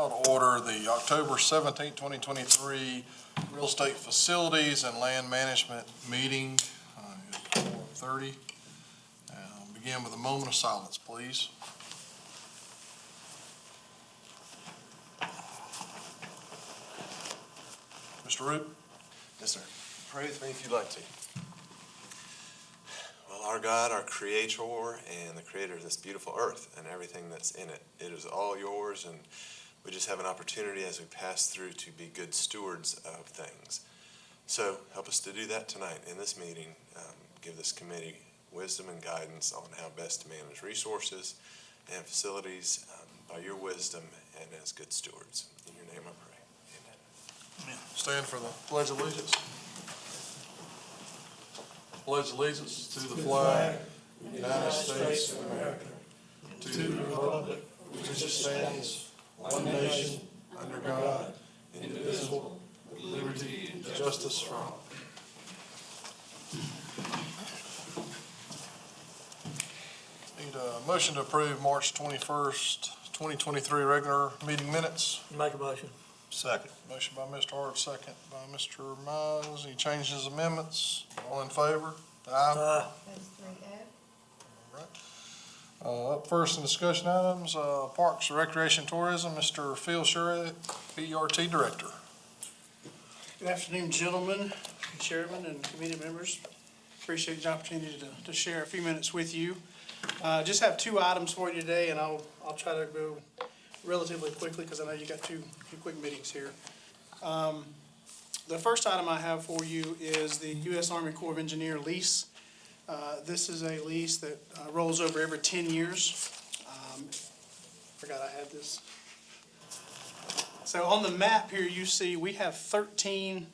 Call to order the October 17, 2023 Real Estate Facilities and Land Management Meeting at 4:30. Begin with a moment of silence, please. Mr. Root? Yes, sir. Pray with me if you'd like to. Well, our God, our Creator, and the Creator of this beautiful earth and everything that's in it, it is all yours, and we just have an opportunity as we pass through to be good stewards of things. So help us to do that tonight in this meeting. Give this committee wisdom and guidance on how best to manage resources and facilities by your wisdom and as good stewards. In your name I pray. Amen. Stand for the Pledge of Allegiance. Pledge allegiance to the flag of the United States of America, to the republic which stands one nation under God, indivisible, with liberty and justice for all. Need a motion to approve March 21st, 2023 regular meeting minutes. Make a motion. Second. Motion by Mr. Hart, second by Mr. Mize. Any changes, amendments? All in favor? Aye. Those three add. All right. Up first in discussion items, Parks, Recreation, Tourism, Mr. Phil Sherritt, PRT Director. Good afternoon, gentlemen, chairman, and committee members. Appreciate the opportunity to share a few minutes with you. Just have two items for you today, and I'll try to go relatively quickly because I know you got two quick meetings here. The first item I have for you is the U.S. Army Corps of Engineer lease. This is a lease that rolls over every 10 years. Forgot I had this. So on the map here, you see we have 13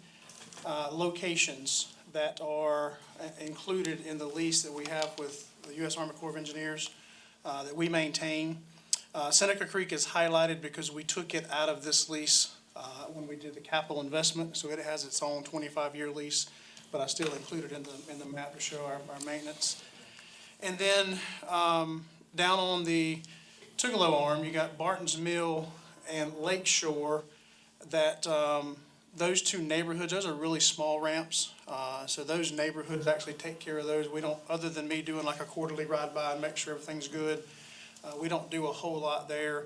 locations that are included in the lease that we have with the U.S. Army Corps of Engineers that we maintain. Seneca Creek is highlighted because we took it out of this lease when we did the capital investment, so it has its own 25-year lease, but I still include it in the map to show our maintenance. And then down on the Tugelo arm, you got Barton's Mill and Lakeshore. That those two neighborhoods, those are really small ramps. So those neighborhoods actually take care of those. We don't, other than me doing like a quarterly ride by and make sure everything's good, we don't do a whole lot there.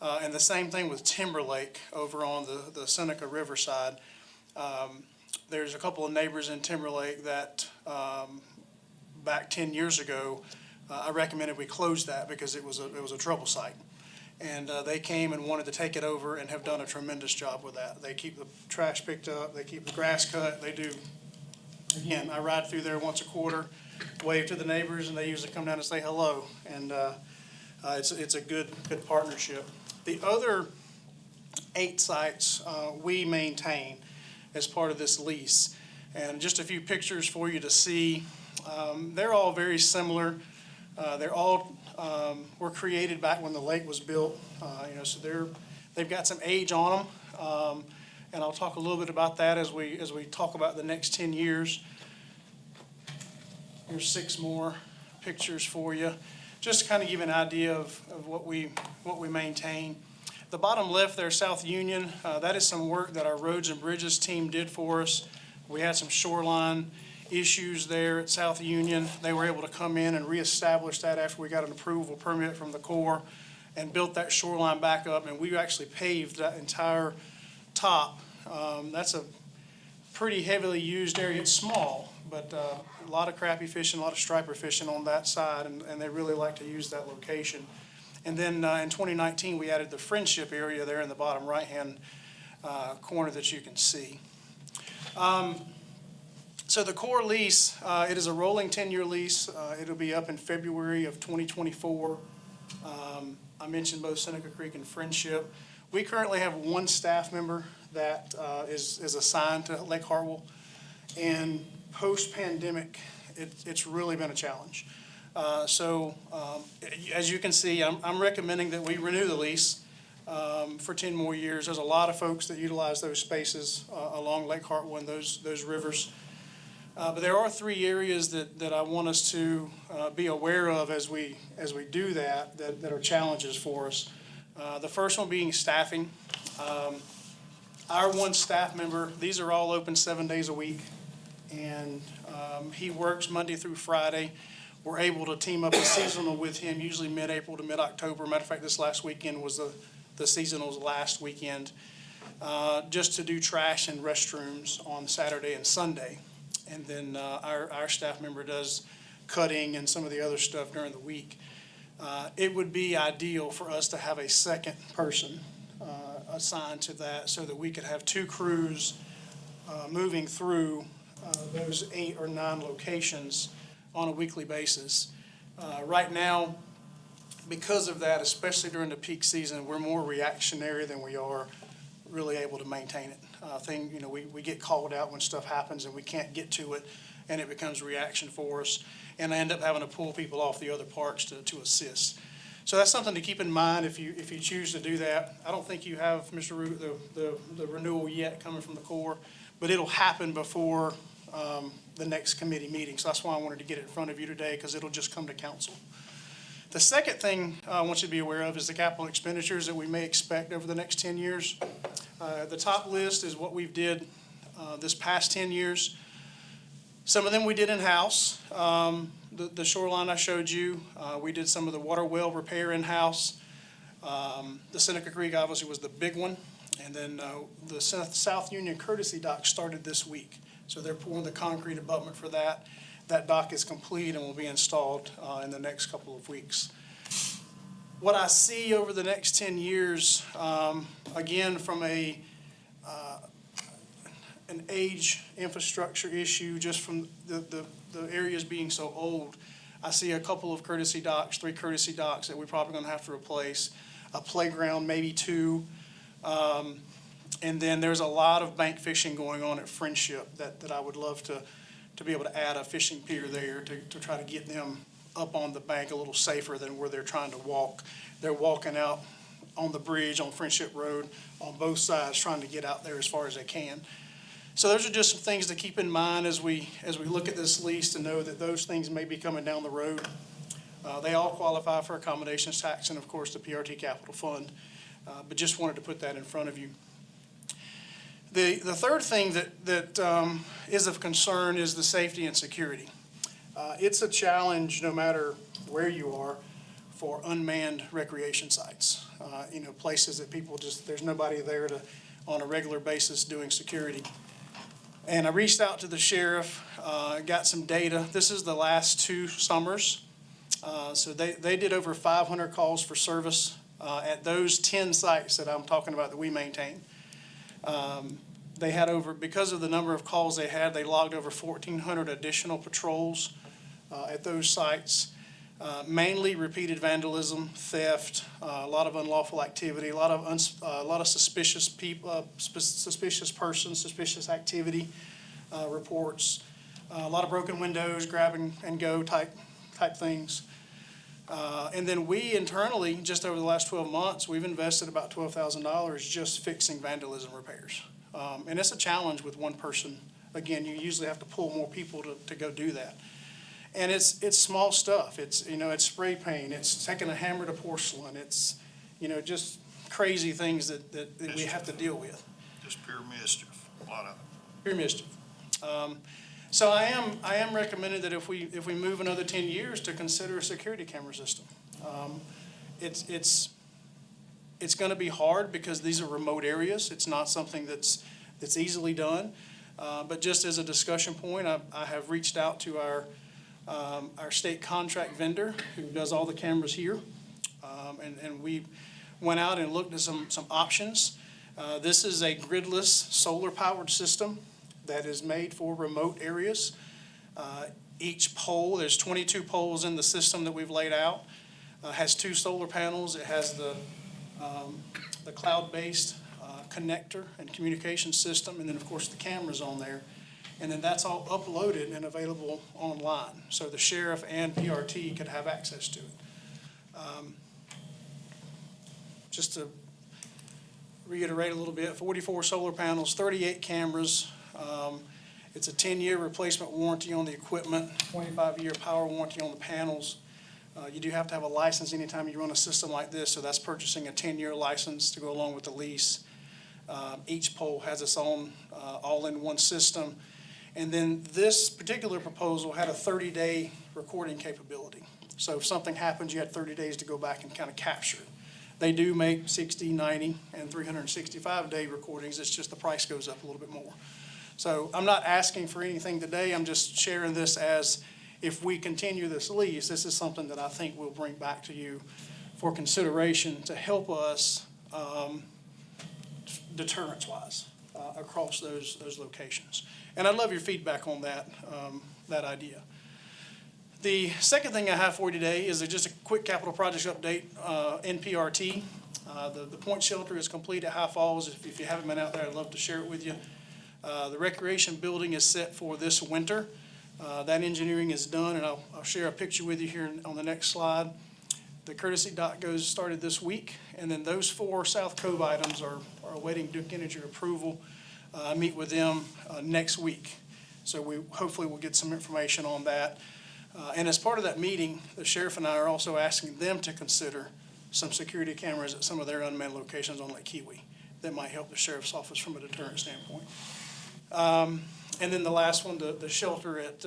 And the same thing with Timberlake over on the Seneca River side. There's a couple of neighbors in Timberlake that back 10 years ago, I recommended we close that because it was a trouble site. And they came and wanted to take it over and have done a tremendous job with that. They keep the trash picked up, they keep the grass cut, they do. Again, I ride through there once a quarter, wave to the neighbors, and they usually come down and say hello. And it's a good partnership. The other 8 sites we maintain as part of this lease. And just a few pictures for you to see. They're all very similar. They're all were created back when the lake was built. So they've got some age on them. And I'll talk a little bit about that as we talk about the next 10 years. Here's 6 more pictures for you, just to kind of give an idea of what we maintain. The bottom left there, South Union, that is some work that our Roads and Bridges team did for us. We had some shoreline issues there at South Union. They were able to come in and reestablish that after we got an approval permit from the Corps and built that shoreline back up, and we actually paved that entire top. That's a pretty heavily used area. It's small, but a lot of crappie fishing, a lot of striper fishing on that side, and they really like to use that location. And then in 2019, we added the Friendship area there in the bottom right-hand corner that you can see. So the core lease, it is a rolling 10-year lease. It'll be up in February of 2024. I mentioned both Seneca Creek and Friendship. We currently have 1 staff member that is assigned to Lake Hartwell. And post-pandemic, it's really been a challenge. As you can see, I'm recommending that we renew the lease for 10 more years. There's a lot of folks that utilize those spaces along Lake Hartwell and those rivers. But there are 3 areas that I want us to be aware of as we do that are challenges for us. The first one being staffing. Our one staff member, these are all open 7 days a week, and he works Monday through Friday. We're able to team up a seasonal with him, usually mid-April to mid-October. Matter of fact, this last weekend was the seasonal's last weekend, just to do trash and restrooms on Saturday and Sunday. And then our staff member does cutting and some of the other stuff during the week. It would be ideal for us to have a second person assigned to that so that we could have two crews moving through those 8 or 9 locations on a weekly basis. Right now, because of that, especially during the peak season, we're more reactionary than we are really able to maintain it. We get called out when stuff happens and we can't get to it, and it becomes reaction for us. And I end up having to pull people off the other parks to assist. So that's something to keep in mind if you choose to do that. I don't think you have, Mr. Root, the renewal yet coming from the Corps, but it'll happen before the next committee meeting. So that's why I wanted to get it in front of you today, because it'll just come to council. The second thing I want you to be aware of is the capital expenditures that we may expect over the next 10 years. The top list is what we've did this past 10 years. Some of them we did in-house. The shoreline I showed you, we did some of the water well repair in-house. The Seneca Creek obviously was the big one. And then the South Union Courtesy Dock started this week. So they're pouring the concrete abutment for that. That dock is complete and will be installed in the next couple of weeks. What I see over the next 10 years, again, from an age infrastructure issue, just from the areas being so old, I see a couple of courtesy docks, 3 courtesy docks that we're probably going to have to replace, a playground, maybe 2. And then there's a lot of bank fishing going on at Friendship that I would love to be able to add a fishing pier there to try to get them up on the bank a little safer than where they're trying to walk. They're walking out on the bridge on Friendship Road on both sides, trying to get out there as far as they can. So those are just some things to keep in mind as we look at this lease, to know that those things may be coming down the road. They all qualify for accommodations tax and, of course, the PRT Capital Fund. But just wanted to put that in front of you. The third thing that is of concern is the safety and security. It's a challenge no matter where you are for unmanned recreation sites. Places that people there's nobody there on a regular basis doing security. And I reached out to the sheriff, got some data. This is the last 2 summers. So they did over 500 calls for service at those 10 sites that I'm talking about that we maintain. They had because of the number of calls they logged over 1,400 additional patrols at those sites. Mainly repeated vandalism, theft, a lot of unlawful activity, a lot of suspicious people, suspicious persons, suspicious activity reports, a lot of broken windows, grab and go type things. And then we internally, just over the last 12 months, we've invested about $12,000 just fixing vandalism repairs. And it's a challenge with one person. Again, you usually have to pull more people to go do that. And it's small stuff. It's spray paint. It's taking a hammer to porcelain. It's, just crazy things that we have to deal with. Just pure mischief, a lot of it. Pure mischief. So I am recommending that if we move another 10 years to consider a security camera system. It's going to be hard because these are remote areas. It's not something that's easily done. But just as a discussion point, I have reached out to our state contract vendor who does all the cameras here. And we went out and looked at some options. This is a gridless solar-powered system that is made for remote areas. Each pole, there's 22 poles in the system that we've laid out, has 2 solar panels. It has the cloud-based connector and communication system, and then, of course, the cameras on there. And then that's all uploaded and available online, so the sheriff and PRT could have access to it. Just to reiterate a little bit, 44 solar panels, 38 cameras. It's a 10-year replacement warranty on the equipment, 25-year power warranty on the panels. You do have to have a license anytime you run a system like this, so that's purchasing a 10-year license to go along with the lease. Each pole has its own all-in-one system. And then this particular proposal had a 30-day recording capability. So if something happens, you had 30 days to go back and kind of capture it. They do make 60, 90, and 365-day recordings. It's just the price goes up a little bit more. So I'm not asking for anything today. I'm just sharing this as if we continue this lease, this is something that I think we'll bring back to you for consideration to help us deterrence-wise across those locations. And I'd love your feedback on that idea. The second thing I have for you today is just a quick capital projects update, NPRT. The point shelter is complete at High Falls. If you haven't been out there, I'd love to share it with you. The recreation building is set for this winter. That engineering is done, and I'll share a picture with you here on the next slide. The courtesy dock started this week, and then those 4 South Cove items are awaiting Duke Energy approval. I meet with them next week. So we hopefully will get some information on that. And as part of that meeting, the sheriff and I are also asking them to consider some security cameras at some of their unmanned locations on Lake Kiwi that might help the sheriff's office from a deterrent standpoint. And then the last one, the shelter at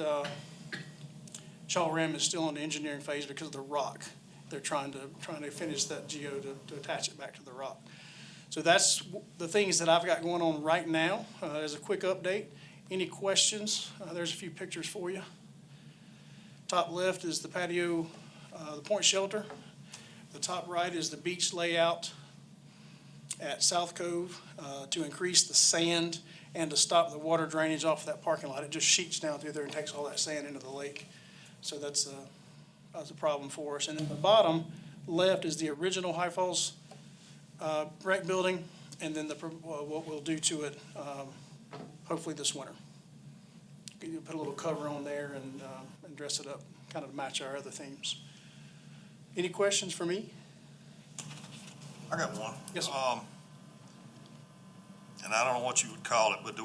Shaw Rim is still in the engineering phase because of the rock. They're trying to finish that geo to attach it back to the rock. So that's the things that I've got going on right now as a quick update. Any questions? There's a few pictures for you. Top left is the patio, the point shelter. The top right is the beach layout at South Cove to increase the sand and to stop the water drainage off that parking lot. It just sheets down through there and takes all that sand into the lake. So that's a problem for us. And then the bottom left is the original High Falls rec building, and then what we'll do to it hopefully this winter. You put a little cover on there and dress it up, kind of match our other themes. Any questions for me? I got one. Yes, sir. And I don't know what you would call it, but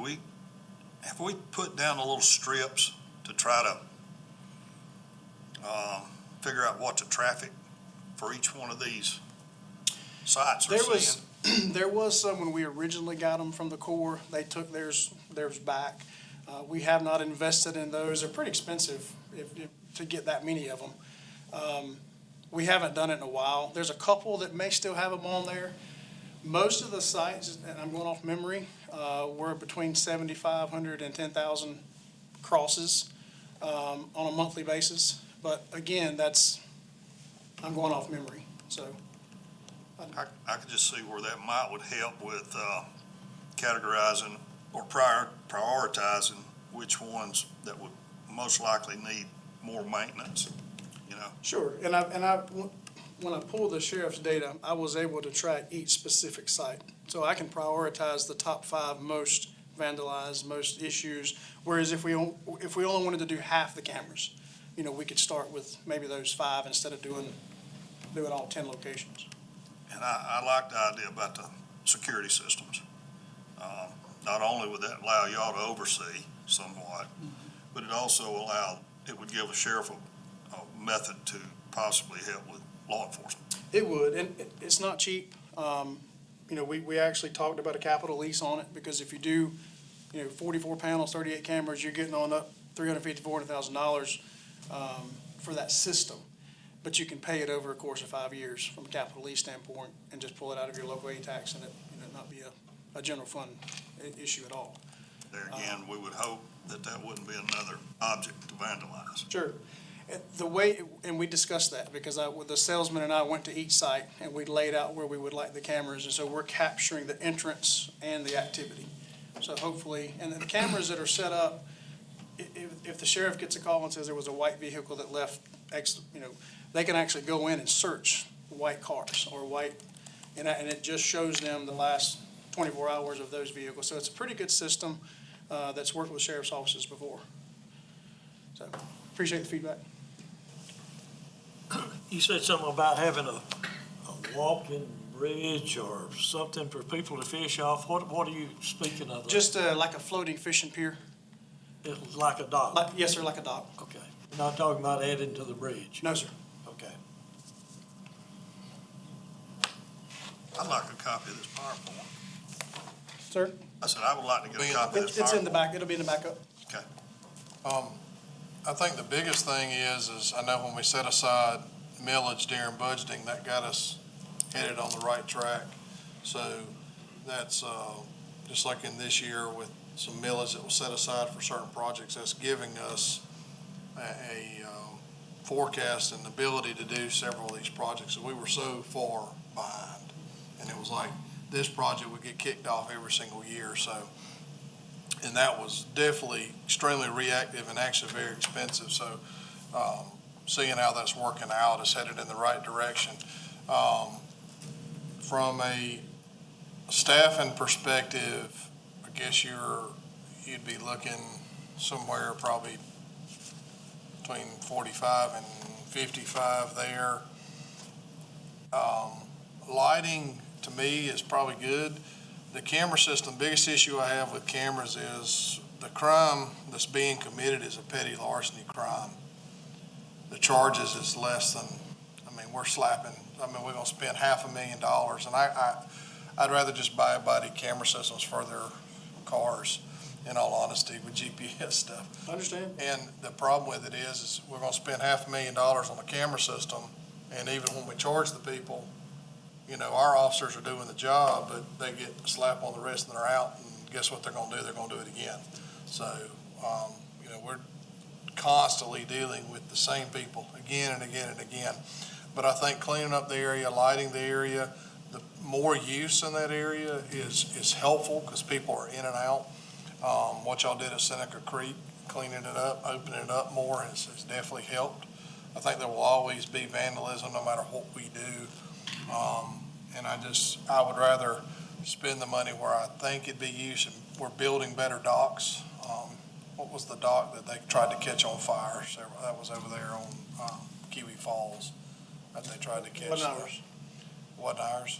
have we put down the little strips to try to figure out what the traffic for each one of these sites are seeing? There was some when we originally got them from the Corps. They took theirs back. We have not invested in those. They're pretty expensive to get that many of them. We haven't done it in a while. There's a couple that may still have them on there. Most of the sites, and I'm going off memory, were between 7,500 and 10,000 crosses on a monthly basis. But again, I'm going off memory. So I could just see where that would help with categorizing or prioritizing which ones that would most likely need more maintenance, you know? sure. And when I pulled the sheriff's data, I was able to track each specific site. So I can prioritize the top 5 most vandalized, most issues. Whereas if we only wanted to do half the cameras, we could start with maybe those 5 instead of doing all 10 locations. And I like the idea about the security systems. Not only would that allow y'all to oversee somewhat, but it would give a sheriff a method to possibly help with law enforcement. It would, and it's not cheap. We actually talked about a capital lease on it because if you do, 44 panels, 38 cameras, you're getting on up $350,000, $400,000 for that system. But you can pay it over a course of 5 years from a capital lease standpoint and just pull it out of your local aid tax and it not be a general fund issue at all. There again, we would hope that wouldn't be another object to vandalize. Sure. And we discussed that because the salesman and I went to each site and we laid out where we would like the cameras. And so we're capturing the entrance and the activity. So hopefully, and the cameras that are set up, if the sheriff gets a call and says there was a white vehicle that left, they can actually go in and search white cars or and it just shows them the last 24 hours of those vehicles. So it's a pretty good system that's worked with sheriff's offices before. So appreciate the feedback. You said something about having a walking bridge or something for people to fish off. What are you speaking of? Just like a floating fishing pier. It's like a dock? Yes, sir, like a dock. Okay. You're not talking about adding to the bridge? No, sir. Okay. I'd like a copy of this PowerPoint. Sir? I said, I would like to get a copy of that. It's in the back, it'll be in the backup. Okay. I think the biggest thing is I know when we set aside millage during budgeting, that got us headed on the right track. So that's, just like in this year with some millage that was set aside for certain projects, that's giving us a forecast and ability to do several of these projects. So we were so far behind. And it was like, this project would get kicked off every single year, so. And that was definitely extremely reactive and actually very expensive. So seeing how that's working out is headed in the right direction. From a staffing perspective, I guess you'd be looking somewhere probably between 45 and 55 there. Lighting, to me, is probably good. The camera system, biggest issue I have with cameras is the crime that's being committed is a petty larceny crime. The charges is less than, we're slapping, we're gonna spend $500,000, and I'd rather just buy body camera systems for their cars, in all honesty, with GPS stuff. I understand. And the problem with it is we're gonna spend $500,000 on the camera system, and even when we charge the people, our officers are doing the job, but they get a slap on the wrist and they're out, and guess what they're gonna do? They're gonna do it again. So, we're constantly dealing with the same people again and again and again. But I think cleaning up the area, lighting the area, the more use in that area is helpful because people are in and out. What y'all did at Seneca Creek, cleaning it up, opening it up more has definitely helped. I think there will always be vandalism no matter what we do. And I would rather spend the money where I think it'd be used, and we're building better docks. What was the dock that they tried to catch on fire? That was over there on Kiwi Falls that they tried to catch. Wasn't ours. Wasn't ours?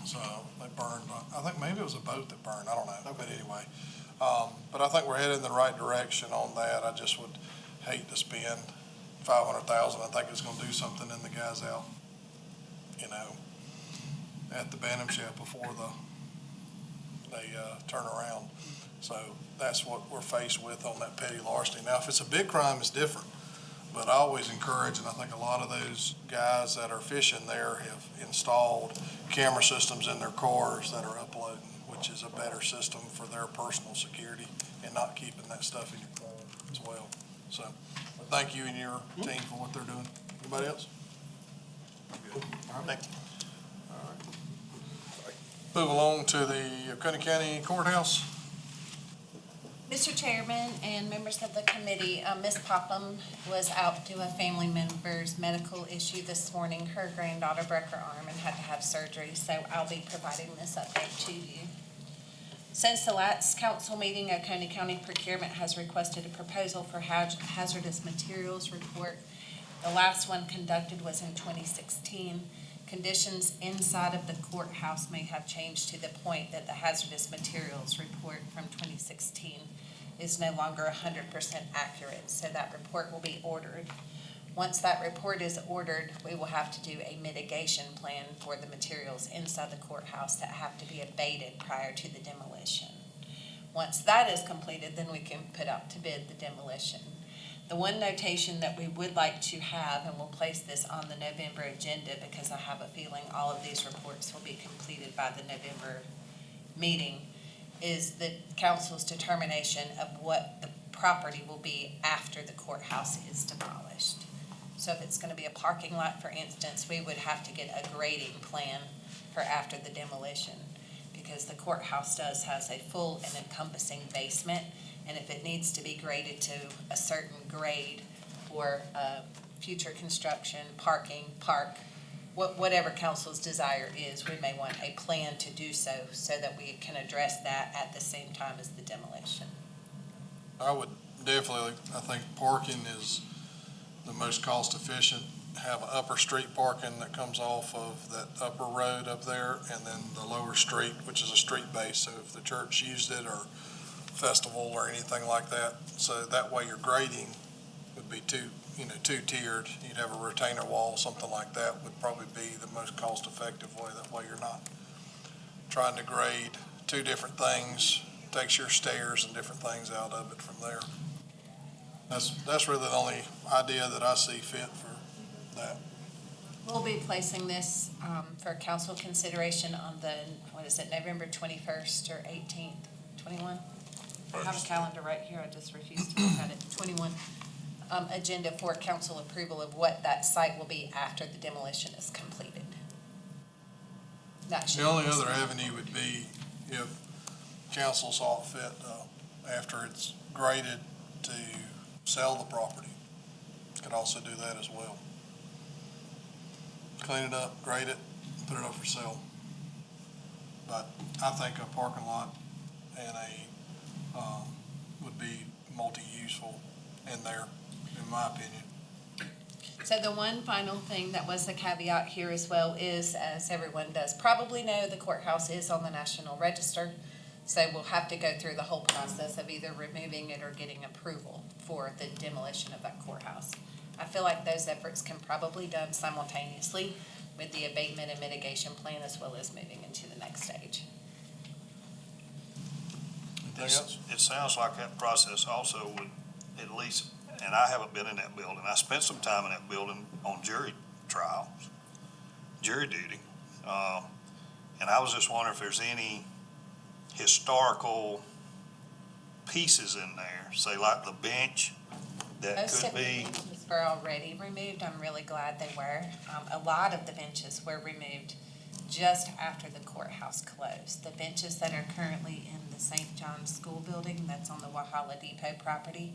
So they burned, I think maybe it was a boat that burned, I don't know, but anyway. But I think we're headed in the right direction on that. I just would hate to spend $500,000. I think it's gonna do something in the guys out, at the Bantam Shed before they turn around. So that's what we're faced with on that petty larceny. Now, if it's a big crime, it's different. But I always encourage, and I think a lot of those guys that are fishing there have installed camera systems in their cars that are uploading, which is a better system for their personal security and not keeping that stuff in your phone as well. So, but thank you and your team for what they're doing. Anybody else? All right. All right. Move along to the Oconee County Courthouse. Mr. Chairman and members of the committee, Ms. Popham was out to a family member's medical issue this morning. Her granddaughter broke her arm and had to have surgery, so I'll be providing this update to you. Since the last council meeting, Oconee County Procurement has requested a proposal for hazardous materials report. The last one conducted was in 2016. Conditions inside of the courthouse may have changed to the point that the hazardous materials report from 2016 is no longer 100% accurate, so that report will be ordered. Once that report is ordered, we will have to do a mitigation plan for the materials inside the courthouse that have to be abated prior to the demolition. Once that is completed, then we can put out to bid the demolition. The one notation that we would like to have, and we'll place this on the November agenda because I have a feeling all of these reports will be completed by the November meeting, is the council's determination of what the property will be after the courthouse is demolished. So if it's going to be a parking lot, for instance, we would have to get a grading plan for after the demolition because the courthouse has a full and encompassing basement. And if it needs to be graded to a certain grade for future construction, parking, whatever council's desire is, we may want a plan to do so that we can address that at the same time as the demolition. I would definitely, I think parking is the most cost efficient. Have an upper street parking that comes off of that upper road up there, and then the lower street, which is a street base. So if the church used it or festival or anything like that, so that way your grading would be two-tiered. You'd have a retainer wall, something like that would probably be the most cost-effective way. That way you're not trying to grade two different things, takes your stairs and different things out of it from there. That's really the only idea that I see fit for that. We'll be placing this for council consideration on the, what is it, November 21st or 18th, 21? I have a calendar right here, I just refuse to look at it, 21. Agenda for council approval of what that site will be after the demolition is completed. That should The only be- other avenue would be if council saw fit, after it's graded, to sell the property. Could also do that as well. Clean it up, grade it, put it up for sale. But I think a parking lot and would be multi-useful in there, in my opinion. So the one final thing that was the caveat here as well is, as everyone does probably know, the courthouse is on the National Register. So we'll have to go through the whole process of either removing it or getting approval for the demolition of that courthouse. I feel like those efforts can probably done simultaneously with the abatement and mitigation plan as well as moving into the next stage. Anything else? It sounds like that process also would at least, and I haven't been in that building, I spent some time in that building on jury trials, jury duty. And I was just wondering if there's any historical pieces in there, say like the bench, that Most could of the be, benches were already removed. I'm really glad they were. A lot of the benches were removed just after the courthouse closed. The benches that are currently in the St. John's School building that's on the Wahala Depot property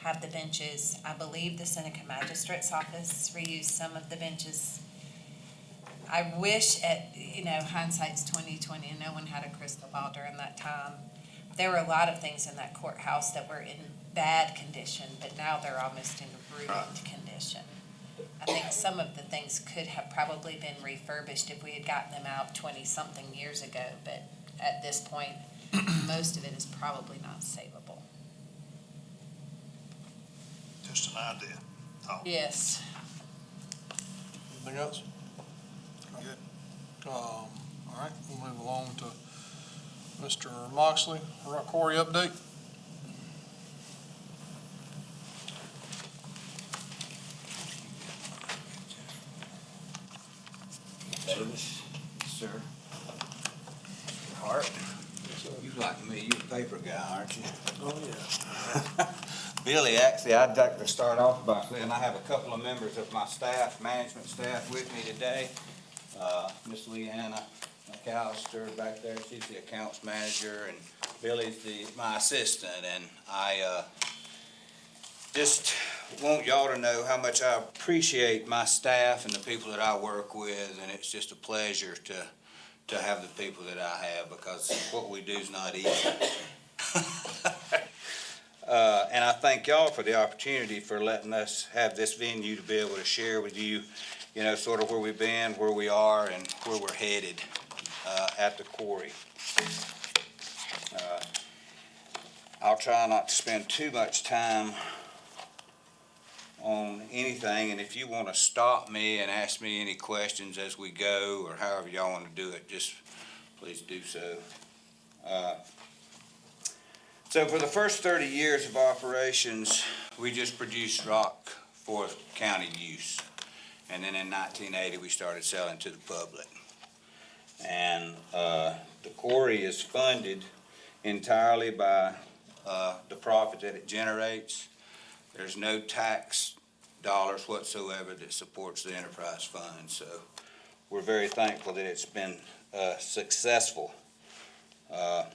have the benches. I believe the Seneca Magistrate's Office reused some of the benches. I wish hindsight's 20/20 and no one had a crystal ball during that time. There were a lot of things in that courthouse that were in bad condition, but now they're almost in ruined condition. I think some of the things could have probably been refurbished if we had gotten them out 20-something years ago, but at this point, most of it is probably not savable. just an idea. Oh, Yes. Anything else? good. All right, we'll move along to Mr. Moxley, Rock Quarry update. Davis, sir. Hart, you like me, you're a paper guy, aren't you? Oh, yeah. Billy, actually, I'd like to start off by saying I have a couple of members of my staff, management staff with me today. Miss Leanna McAllister back there, she's the accounts manager, and Billy's my assistant, and I, just want y'all to know how much I appreciate my staff and the people that I work with, and it's just a pleasure to have the people that I have, because what we do is not easy. And I thank y'all for the opportunity for letting us have this venue to be able to share with you, sort of where we've been, where we are, and where we're headed at the quarry. I'll try not to spend too much time on anything, and if you want to stop me and ask me any questions as we go, or however y'all want to do it, just please do so. So for the first 30 years of operations, we just produced rock for county use. And then in 1980, we started selling to the public. And the quarry is funded entirely by the profit that it generates. There's no tax dollars whatsoever that supports the enterprise fund. So we're very thankful that it's been successful. The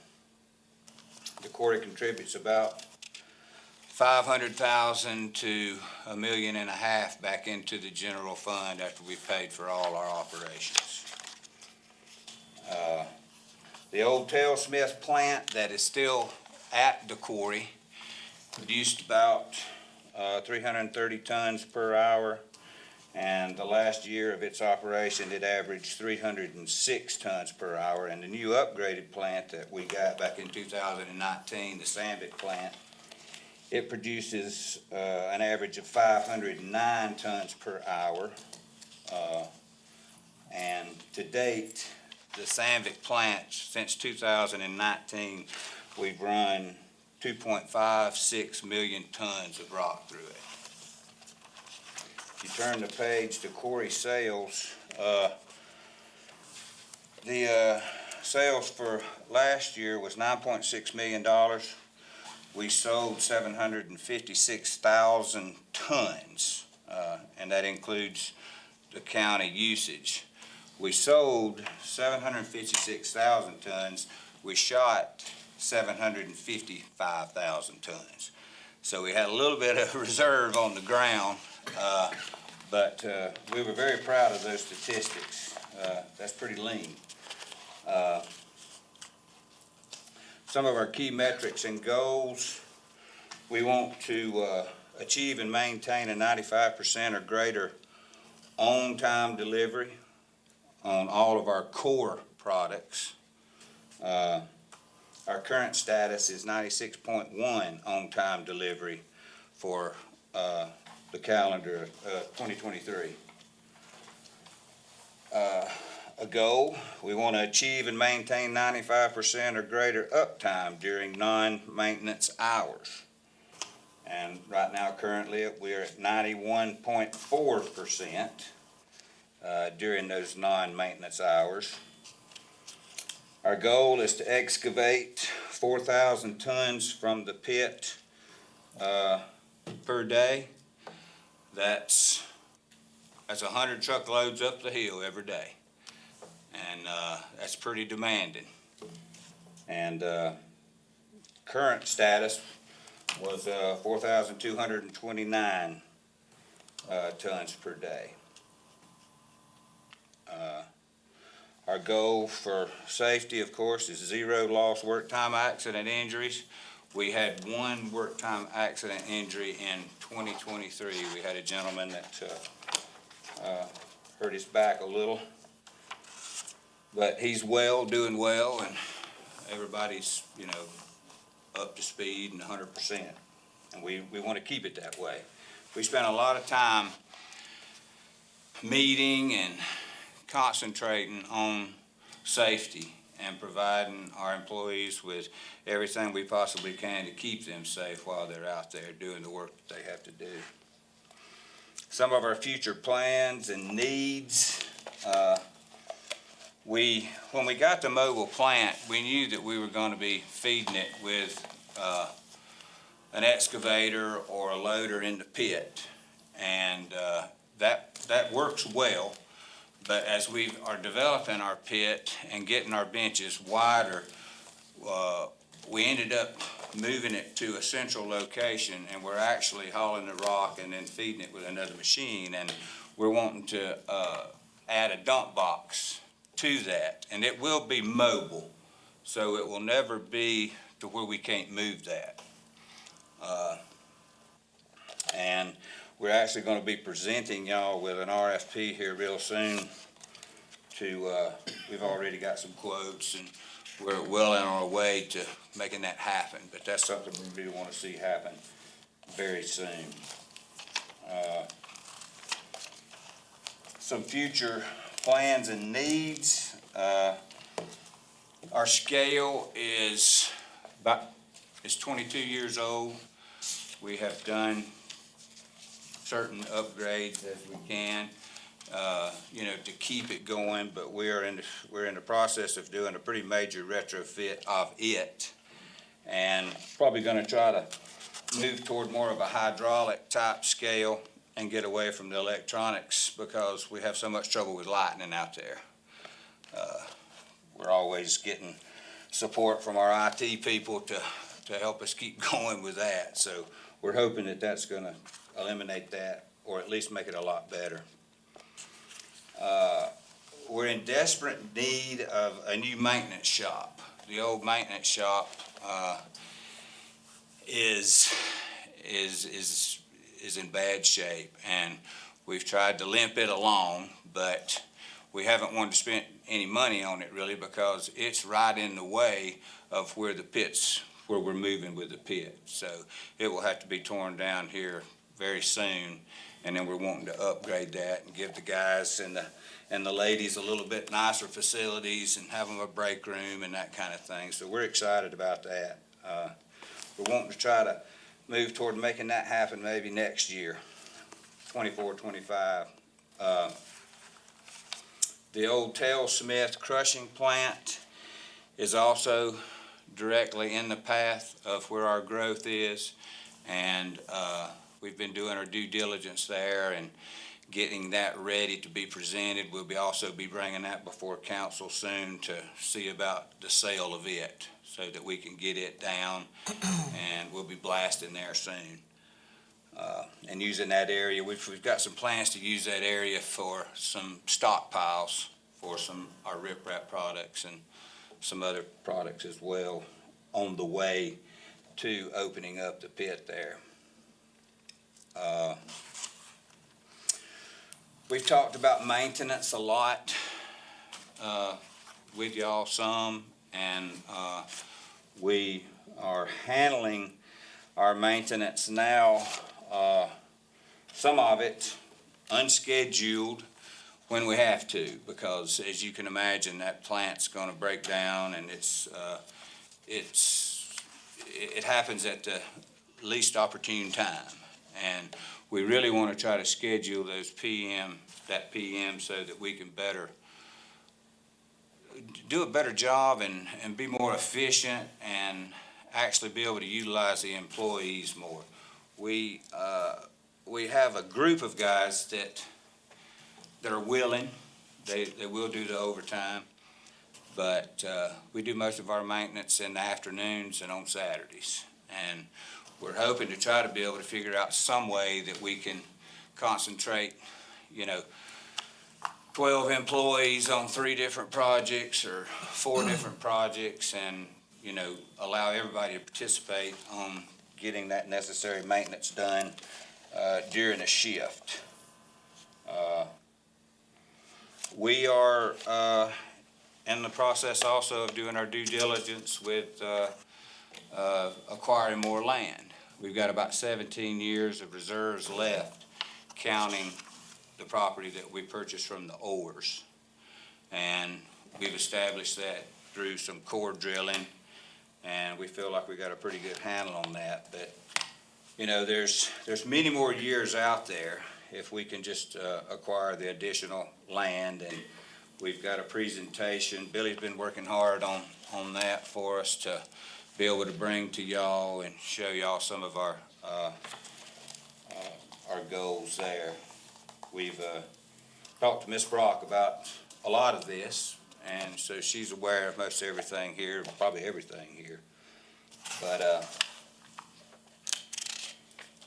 quarry contributes about $500,000 to $1.5 million back into the general fund after we've paid for all our operations. The old Talesmith plant that is still at the quarry produced about 330 tons per hour, and the last year of its operation it averaged 306 tons per hour. And the new upgraded plant that we got back in 2019, the Sandvik plant, it produces an average of 509 tons per hour, and to date the Sandvik plant, since 2019, we've run 2.56 million tons of rock through it. If you turn the page to quarry sales, the sales for last year was $9.6 million. We sold 756,000 tons, and that includes the county usage. We sold 756,000 tons. We shot 755,000 tons. So we had a little bit of reserve on the ground, but we were very proud of those statistics. That's pretty lean. Some of our key metrics and goals, we want to achieve and maintain a 95% or greater on-time delivery on all of our core products. Our current status is 96.1 on-time delivery for the calendar 2023. A goal, we want to achieve and maintain 95% or greater uptime during non-maintenance hours. And right now, currently, we're at 91.4% during those non-maintenance hours. Our goal is to excavate 4,000 tons from the pit per day. That's 100 truckloads up the hill every day. And that's pretty demanding. And current status was 4,229 tons per day. Our goal for safety, of course, is 0 lost work time accident injuries. We had 1 work time accident injury in 2023. We had a gentleman that hurt his back a little. But he's doing well, and everybody's, up to speed and 100%. And we want to keep it that way. We spent a lot of time meeting and concentrating on safety and providing our employees with everything we possibly can to keep them safe while they're out there doing the work that they have to do. Some of our future plans and needs, when we got the mobile plant, we knew that we were going to be feeding it with an excavator or a loader in the pit, and that works well. But as we are developing our pit and getting our benches wider, we ended up moving it to a central location, and we're actually hauling the rock and then feeding it with another machine, and we're wanting to add a dump box to that, and it will be mobile, so it will never be to where we can't move that. And we're actually going to be presenting y'all with an RFP here real soon we've already got some quotes, and we're well on our way to making that happen, but that's something we really want to see happen very soon. Some future plans and needs. Our scale is 22 years old. We have done certain upgrades as we can, to keep it going, but we're in the process of doing a pretty major retrofit of it, and probably going to try to move toward more of a hydraulic type scale and get away from the electronics, because we have so much trouble with lightning out there. We're always getting support from our IT people to help us keep going with that, so we're hoping that that's going to eliminate that, or at least make it a lot better. We're in desperate need of a new maintenance shop. The old maintenance shop is in bad shape, and we've tried to limp it along, but we haven't wanted to spend any money on it really, because it's right in the way of where we're moving with the pit. So it will have to be torn down here very soon. And then we're wanting to upgrade that and give the guys and the ladies a little bit nicer facilities and have them a break room and that kind of thing. So we're excited about that. We're wanting to try to move toward making that happen maybe next year, 24, 25. The old Tell Smith crushing plant is also directly in the path of where our growth is. And we've been doing our due diligence there and getting that ready to be presented. We'll also be bringing that before council soon to see about the sale of it so that we can get it down, and we'll be blasting there soon. And using that area, we've got some plans to use that area for some stockpiles for our riprap products and some other products as well on the way to opening up the pit there. We've talked about maintenance a lot with y'all some, and we are handling our maintenance now, some of it unscheduled when we have to, because as you can imagine, that plant's gonna break down, and it happens at the least opportune time. And we really want to try to schedule those PM so that we can do a better job and be more efficient and actually be able to utilize the employees more. We have a group of guys that are willing. They will do the overtime, but we do most of our maintenance in the afternoons and on Saturdays. And we're hoping to try to be able to figure out some way that we can concentrate, 12 employees on 3 different projects or 4 different projects, and, allow everybody to participate on getting that necessary maintenance done during a shift. We are in the process also of doing our due diligence with acquiring more land. We've got about 17 years of reserves left, counting the property that we purchased from the Owers. And we've established that through some core drilling, and we feel like we got a pretty good handle on that. But, there's many more years out there if we can just acquire the additional land. And we've got a presentation. Billy's been working hard on that for us to be able to bring to y'all and show y'all some of our goals there. We've talked to Ms. Brock about a lot of this, and so she's aware of most everything here, probably everything here. But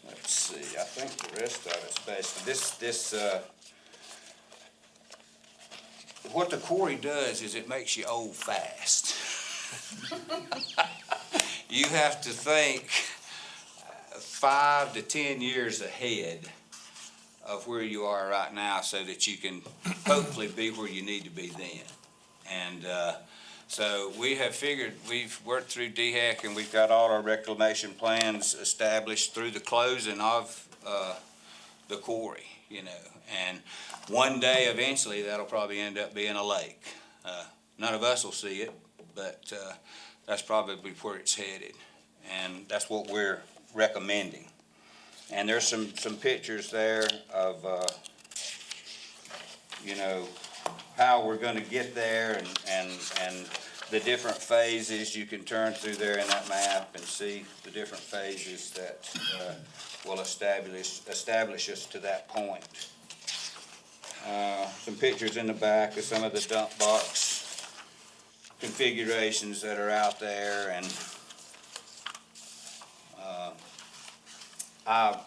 let's see, I think the rest of it's basically what the quarry does is it makes you old fast. You have to think 5 to 10 years ahead of where you are right now so that you can hopefully be where you need to be then. And so we have figured, we've worked through DHEC, and we've got all our reclamation plans established through the closing of the quarry, and one day eventually that'll probably end up being a lake. None of us will see it, but that's probably where it's headed, and that's what we're recommending. And there's some pictures there of, how we're gonna get there, and the different phases. You can turn through there in that map and see the different phases that will establish us to that point. Some pictures in the back of some of the dump box configurations that are out there, and I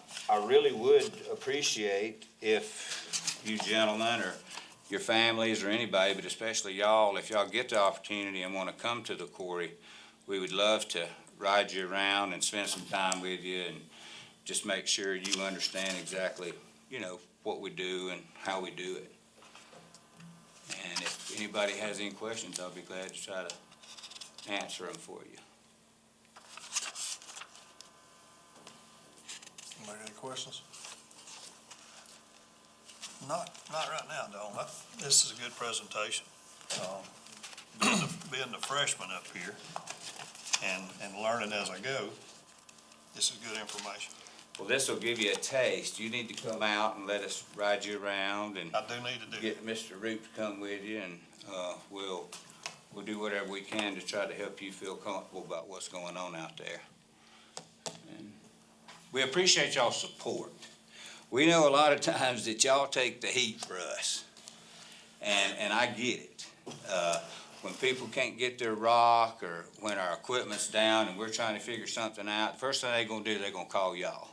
really would appreciate if you gentlemen or your families or anybody, but especially y'all, if y'all get the opportunity and want to come to the quarry, we would love to ride you around and spend some time with you and just make sure you understand exactly, what we do and how we do it. And if anybody has any questions, I'll be glad to try to answer them for you. Anybody got any questions? Not right now, Don. This is a good presentation. Being the freshman up here and learning as I go, this is good information. Well, this will give you a taste. You need to come out and let us ride you around and I do need to do get Mr. Root to come with you, and we'll do whatever we can to try to help you feel comfortable about what's going on out there. And we appreciate y'all's support. We know a lot of times that y'all take the heat for us, and I get it. When people can't get their rock, or when our equipment's down and we're trying to figure something out, the first thing they're gonna do, they're gonna call y'all.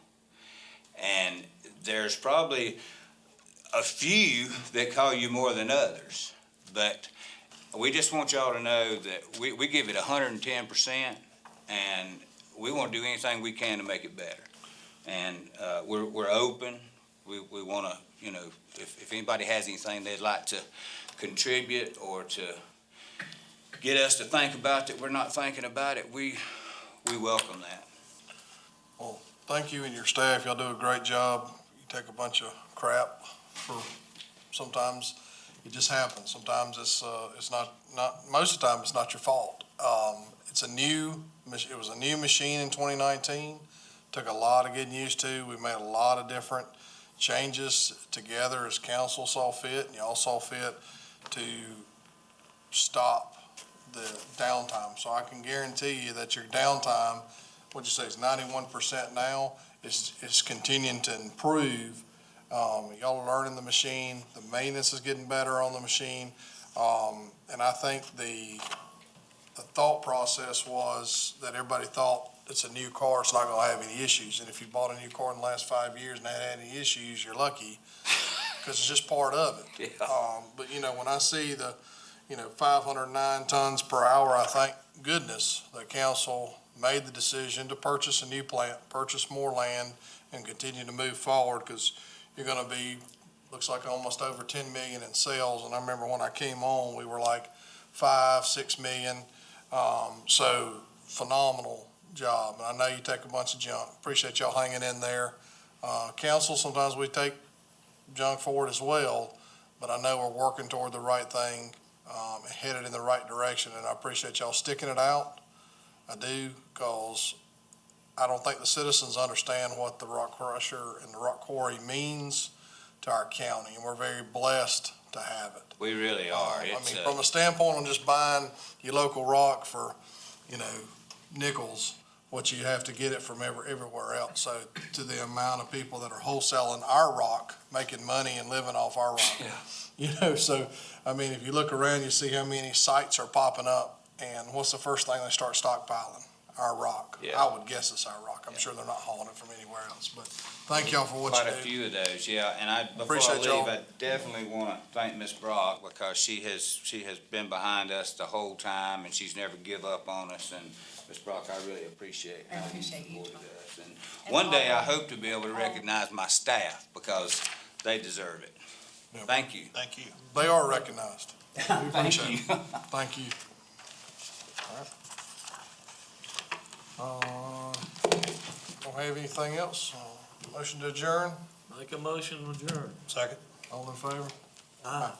And there's probably a few that call you more than others, but we just want y'all to know that we give it 110%, and we want to do anything we can to make it better. And we're open. We want to, you know, if anybody has anything they'd like to contribute or to get us to think about that we're not thinking about it, we welcome that. Well, thank you and your staff. Y'all do a great job. You take a bunch of crap for, sometimes it just happens. Sometimes it's not, most of the time, it's not your fault. It was a new machine in 2019. Took a lot of getting used to. We made a lot of different changes together as council saw fit, and y'all saw fit to stop the downtime. So I can guarantee you that your downtime, what'd you say, is 91% now. It's continuing to improve. Y'all are learning the machine. The maintenance is getting better on the machine. And I think the thought process was that everybody thought it's a new car, it's not gonna have any issues. And if you bought a new car in the last 5 years and it had any issues, you're lucky, because it's just part of it. Yeah. But you know, when I see the, 509 tons per hour, I thank goodness the council made the decision to purchase a new plant, purchase more land, and continue to move forward, because you're gonna be, looks like almost over 10 million in sales. And I remember when I came on, we were like 5-6 million. So phenomenal job. And I know you take a bunch of junk. Appreciate y'all hanging in there. Council, sometimes we take junk forward as well, but I know we're working toward the right thing, headed in the right direction. And I appreciate y'all sticking it out. I do, because I don't think the citizens understand what the rock crusher and the rock quarry means to our county, and we're very blessed to have it. We really are. I It's, mean, from a standpoint on just buying your local rock for, nickels, what you have to get it from everywhere else. So to the amount of people that are wholesaling our rock, making money and living off our rock. Yeah. So, I mean, if you look around, you see how many sites are popping up, and what's the first thing they start stockpiling? Our rock. Yeah. I would guess it's our rock. I'm sure they're not hauling it from anywhere else, but thank y'all for what Quite you a do. few of those, yeah. And before I Appreciate leave, y'all. I definitely want to thank Ms. Brock, because she has been behind us the whole time, and she's never give up on us. And Ms. Brock, I really appreciate I how you appreciate you, supported Tom. us. And And one day all- I hope to be able to recognize my staff, because they deserve it. Yeah. Thank you. Thank you. They are recognized. We appreciate you. it. Thank you. All right. Don't have anything else? Motion to adjourn? Make a motion to adjourn. Second. All in favor? Aye.